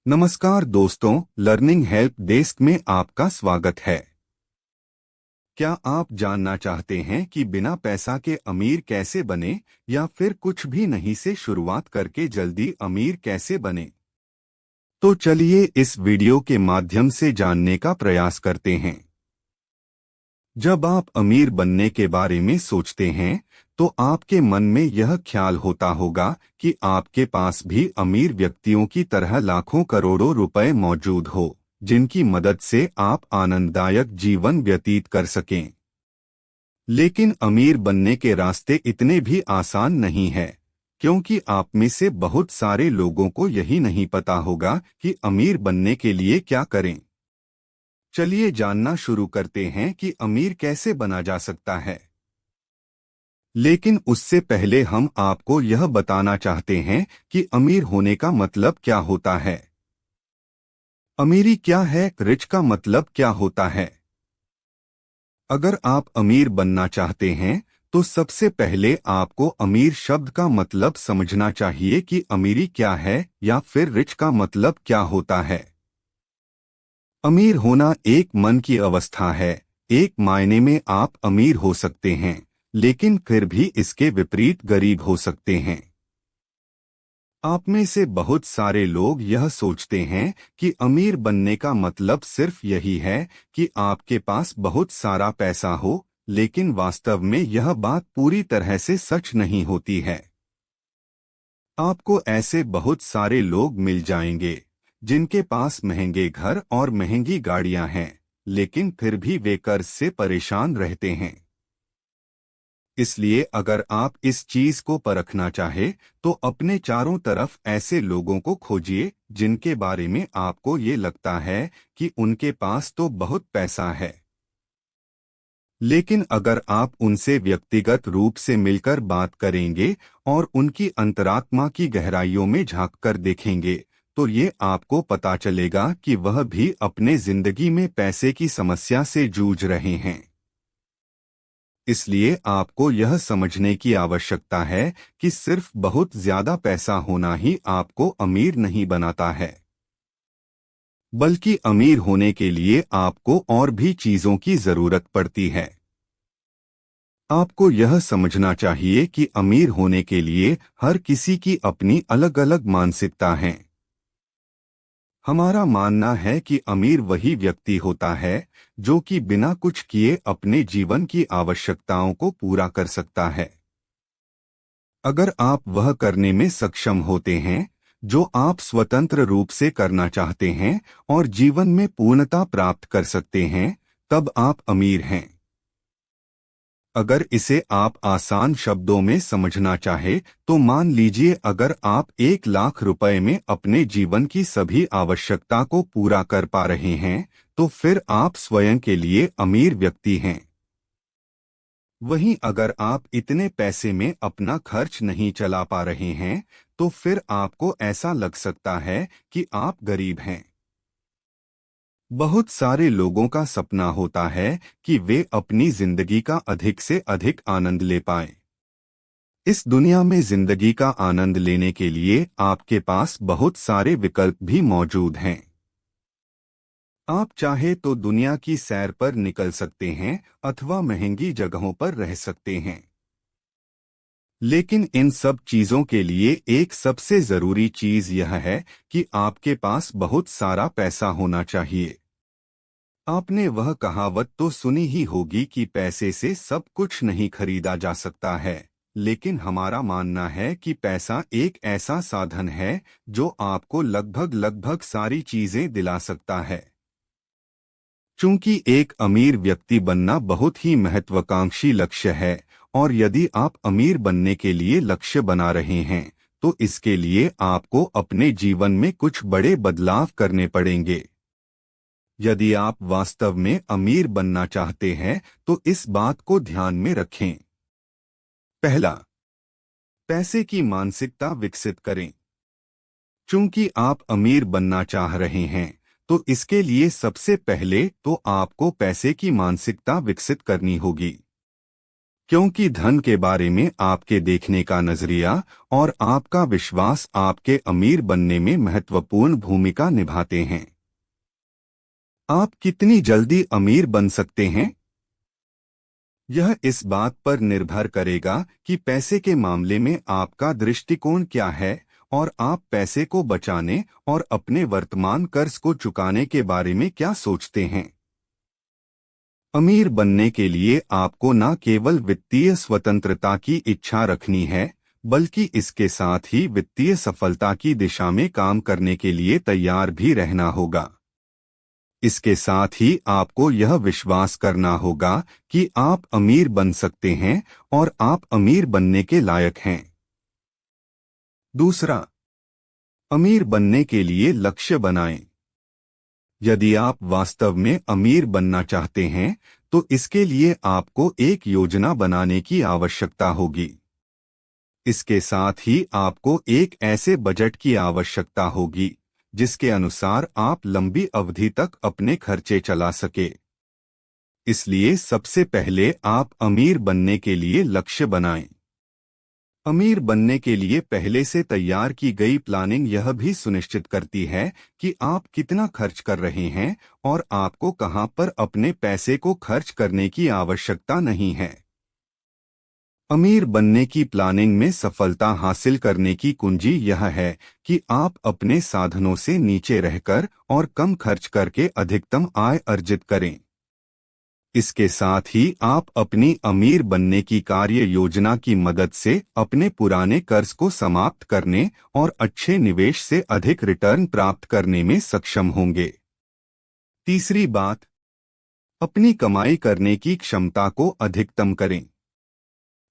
नमस्कार दोस्तों, learning help desk में आपका स्वागत है। क्या आप जानना चाहते हैं कि बिना पैसा के अमीर कैसे बने या फिर कुछ भी नहीं से शुरुआत करके जल्दी अमीर कैसे बने? तो चलिए इस वीडियो के माध्यम से जानने का प्रयास करते हैं। जब आप अमीर बनने के बारे में सोचते हैं तो आपके मन में यह ख्याल होता होगा कि आपके पास भी अमीर व्यक्तियों की तरह लाखों करोड़ों रुपए मौजूद हो, जिनकी मदद से आप आनंददायक जीवन व्यतीत कर सकें। लेकिन अमीर बनने के रास्ते इतने भी आसान नहीं है, क्योंकि आप में से बहुत सारे लोगों को यही नहीं पता होगा कि अमीर बनने के लिए क्या करें। चलिए जानना शुरू करते हैं कि अमीर कैसे बना जा सकता है। लेकिन उससे पहले हम आपको यह बताना चाहते हैं कि अमीर होने का मतलब क्या होता है। अमीरी क्या है, रिच का मतलब क्या होता है। अगर आप अमीर बनना चाहते हैं तो सबसे पहले आपको अमीर शब्द का मतलब समझना चाहिए कि अमीरी क्या है या फिर रिच का मतलब क्या होता है। अमीर होना एक मन की अवस्था है। एक मायने में आप अमीर हो सकते हैं, लेकिन फिर भी इसके विपरीत गरीब हो सकते हैं। आप में से बहुत सारे लोग यह सोचते हैं कि अमीर बनने का मतलब सिर्फ यही है कि आपके पास बहुत सारा पैसा हो, लेकिन वास्तव में यह बात पूरी तरह से सच नहीं होती है। आपको ऐसे बहुत सारे लोग मिल जाएंगे जिनके पास महंगे घर और महंगी गाड़ियां हैं, लेकिन फिर भी वे कर्ज से परेशान रहते हैं। इसलिए अगर आप इस चीज को परखना चाहे तो अपने चारों तरफ ऐसे लोगों को खोजिए जिनके बारे में आपको ये लगता है कि उनके पास तो बहुत पैसा है। लेकिन अगर आप उनसे व्यक्तिगत रूप से मिलकर बात करेंगे और उनकी अंतरात्मा की गहराइयों में झांककर देखेंगे तो ये आपको पता चलेगा कि वह भी अपने जिंदगी में पैसे की समस्या से जूझ रहे हैं। इसलिए आपको यह समझने की आवश्यकता है कि सिर्फ बहुत ज्यादा पैसा होना ही आपको अमीर नहीं बनाता है, बल्कि अमीर होने के लिए आपको और भी चीजों की जरूरत पड़ती है। आपको यह समझना चाहिए कि अमीर होने के लिए हर किसी की अपनी अलग अलग मानसिकता है। हमारा मानना है कि अमीर वही व्यक्ति होता है जो कि बिना कुछ किए अपने जीवन की आवश्यकताओं को पूरा कर सकता है। अगर आप वह करने में सक्षम होते हैं जो आप स्वतंत्र रूप से करना चाहते हैं और जीवन में पूर्णता प्राप्त कर सकते हैं, तब आप अमीर हैं। अगर इसे आप आसान शब्दों में समझना चाहे तो मान लीजिए अगर आप 1 लाख रुपए में अपने जीवन की सभी आवश्यकता को पूरा कर पा रहे हैं तो फिर आप स्वयं के लिए अमीर व्यक्ति हैं। वहीं अगर आप इतने पैसे में अपना खर्च नहीं चला पा रहे हैं तो फिर आपको ऐसा लग सकता है कि आप गरीब हैं। बहुत सारे लोगों का सपना होता है कि वे अपनी जिंदगी का अधिक से अधिक आनंद ले पाएं। इस दुनिया में जिंदगी का आनंद लेने के लिए आपके पास बहुत सारे विकल्प भी मौजूद हैं। आप चाहे तो दुनिया की सैर पर निकल सकते हैं अथवा महंगी जगहों पर रह सकते हैं। लेकिन इन सब चीजों के लिए एक सबसे जरूरी चीज यह है कि आपके पास बहुत सारा पैसा होना चाहिए। आपने वह कहावत तो सुनी ही होगी कि पैसे से सब कुछ नहीं खरीदा जा सकता है, लेकिन हमारा मानना है कि पैसा एक ऐसा साधन है जो आपको लगभग लगभग सारी चीजें दिला सकता है। चूंकि एक अमीर व्यक्ति बनना बहुत ही महत्वाकांक्षी लक्ष्य है और यदि आप अमीर बनने के लिए लक्ष्य बना रहे हैं तो इसके लिए आपको अपने जीवन में कुछ बड़े बदलाव करने पड़ेंगे। यदि आप वास्तव में अमीर बनना चाहते हैं तो इस बात को ध्यान में रखें। पहला, पैसे की मानसिकता विकसित करें। चूंकि आप अमीर बनना चाह रहे हैं तो इसके लिए सबसे पहले तो आपको पैसे की मानसिकता विकसित करनी होगी। क्योंकि धन के बारे में आपके देखने का नजरिया और आपका विश्वास आपके अमीर बनने में महत्वपूर्ण भूमिका निभाते हैं। आप कितनी जल्दी अमीर बन सकते हैं? यह इस बात पर निर्भर करेगा कि पैसे के मामले में आपका दृष्टिकोण क्या है और आप पैसे को बचाने और अपने वर्तमान कर्ज को चुकाने के बारे में क्या सोचते हैं। अमीर बनने के लिए आपको न केवल वित्तीय स्वतंत्रता की इच्छा रखनी है, बल्कि इसके साथ ही वित्तीय सफलता की दिशा में काम करने के लिए तैयार भी रहना होगा। इसके साथ ही आपको यह विश्वास करना होगा कि आप अमीर बन सकते हैं और आप अमीर बनने के लायक हैं। दूसरा, अमीर बनने के लिए लक्ष्य बनाएं। यदि आप वास्तव में अमीर बनना चाहते हैं, तो इसके लिए आपको एक योजना बनाने की आवश्यकता होगी। इसके साथ ही आपको एक ऐसे बजट की आवश्यकता होगी जिसके अनुसार आप लंबी अवधि तक अपने खर्चे चला सके। इसलिए सबसे पहले आप अमीर बनने के लिए लक्ष्य बनाएं। अमीर बनने के लिए पहले से तैयार की गई प्लानिंग यह भी सुनिश्चित करती है कि आप कितना खर्च कर रहे हैं और आपको कहां पर अपने पैसे को खर्च करने की आवश्यकता नहीं है। अमीर बनने की प्लानिंग में सफलता हासिल करने की कुंजी यह है कि आप अपने साधनों से नीचे रहकर और कम खर्च करके अधिकतम आय अर्जित करें। इसके साथ ही आप अपनी अमीर बनने की कार्य योजना की मदद से अपने पुराने कर्ज को समाप्त करने और अच्छे निवेश से अधिक रिटर्न प्राप्त करने में सक्षम होंगे। तीसरी बात, अपनी कमाई करने की क्षमता को अधिकतम करें।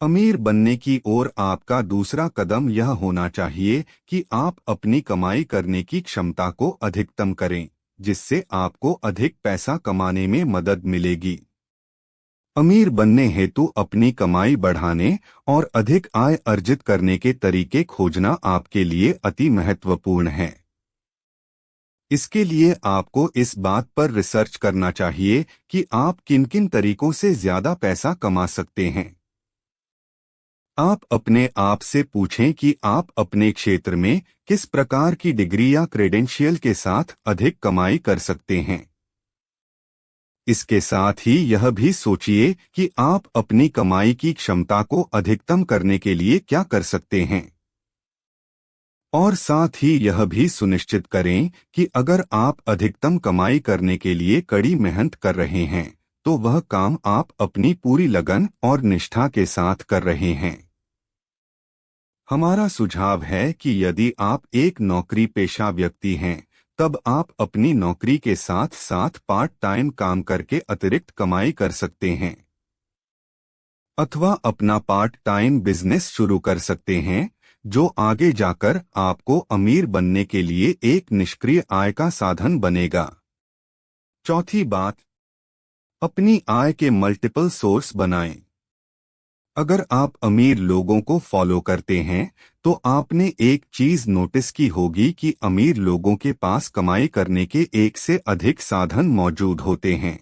अमीर बनने की ओर आपका दूसरा कदम यह होना चाहिए कि आप अपनी कमाई करने की क्षमता को अधिकतम करें, जिससे आपको अधिक पैसा कमाने में मदद मिलेगी। अमीर बनने हेतु अपनी कमाई बढ़ाने और अधिक आय अर्जित करने के तरीके खोजना आपके लिए अति महत्वपूर्ण है। इसके लिए आपको इस बात पर रिसर्च करना चाहिए कि आप किन-किन तरीकों से ज्यादा पैसा कमा सकते हैं। आप अपने आप से पूछें कि आप अपने क्षेत्र में किस प्रकार की डिग्री या क्रेडेंशियल के साथ अधिक कमाई कर सकते हैं। इसके साथ ही यह भी सोचिए कि आप अपनी कमाई की क्षमता को अधिकतम करने के लिए क्या कर सकते हैं। और साथ ही यह भी सुनिश्चित करें कि अगर आप अधिकतम कमाई करने के लिए कड़ी मेहनत कर रहे हैं, तो वह काम आप अपनी पूरी लगन और निष्ठा के साथ कर रहे हैं। हमारा सुझाव है कि यदि आप एक नौकरी पेशा व्यक्ति हैं, तब आप अपनी नौकरी के साथ साथ पार्ट टाइम काम करके अतिरिक्त कमाई कर सकते हैं, अथवा अपना पार्ट टाइम बिजनेस शुरू कर सकते हैं, जो आगे जाकर आपको अमीर बनने के लिए एक निष्क्रिय आय का साधन बनेगा। चौथी बात, अपनी आय के मल्टीपल सोर्स बनाएं। अगर आप अमीर लोगों को फॉलो करते हैं, तो आपने एक चीज नोटिस की होगी कि अमीर लोगों के पास कमाई करने के एक से अधिक साधन मौजूद होते हैं।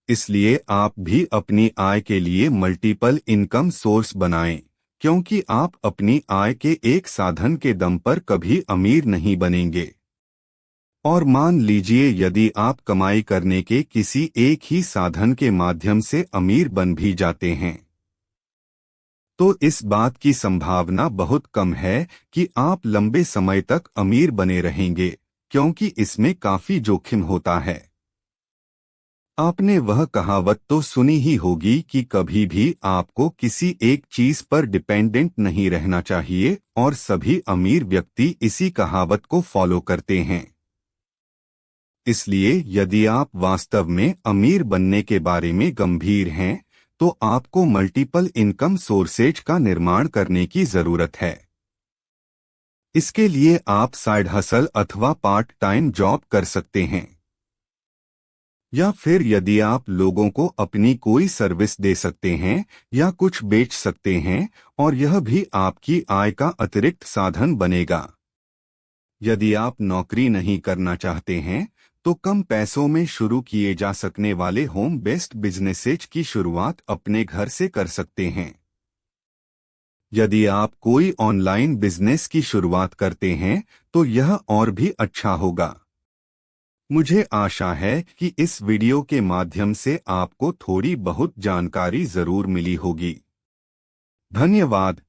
इसलिए आप भी अपनी आय के लिए मल्टीपल इनकम सोर्स बनाएं, क्योंकि आप अपनी आय के एक साधन के दम पर कभी अमीर नहीं बनेंगे। और मान लीजिए यदि आप कमाई करने के किसी एक ही साधन के माध्यम से अमीर बन भी जाते हैं, तो इस बात की संभावना बहुत कम है कि आप लंबे समय तक अमीर बने रहेंगे, क्योंकि इसमें काफी जोखिम होता है। आपने वह कहावत तो सुनी ही होगी कि कभी भी आपको किसी एक चीज पर डिपेंडेंट नहीं रहना चाहिए, और सभी अमीर व्यक्ति इसी कहावत को फॉलो करते हैं। इसलिए यदि आप वास्तव में अमीर बनने के बारे में गंभीर हैं, तो आपको मल्टीपल इनकम सोर्सेज का निर्माण करने की जरूरत है। इसके लिए आप साइड हसल अथवा पार्ट टाइम जॉब कर सकते हैं, या फिर यदि आप लोगों को अपनी कोई सर्विस दे सकते हैं या कुछ बेच सकते हैं, और यह भी आपकी आय का अतिरिक्त साधन बनेगा। यदि आप नौकरी नहीं करना चाहते हैं, तो कम पैसों में शुरू किए जा सकने वाले होम बेस्ड बिजनेसेज की शुरुआत अपने घर से कर सकते हैं। यदि आप कोई ऑनलाइन बिजनेस की शुरुआत करते हैं तो यह और भी अच्छा होगा। मुझे आशा है कि इस वीडियो के माध्यम से आपको थोड़ी बहुत जानकारी जरूर मिली होगी। धन्यवाद।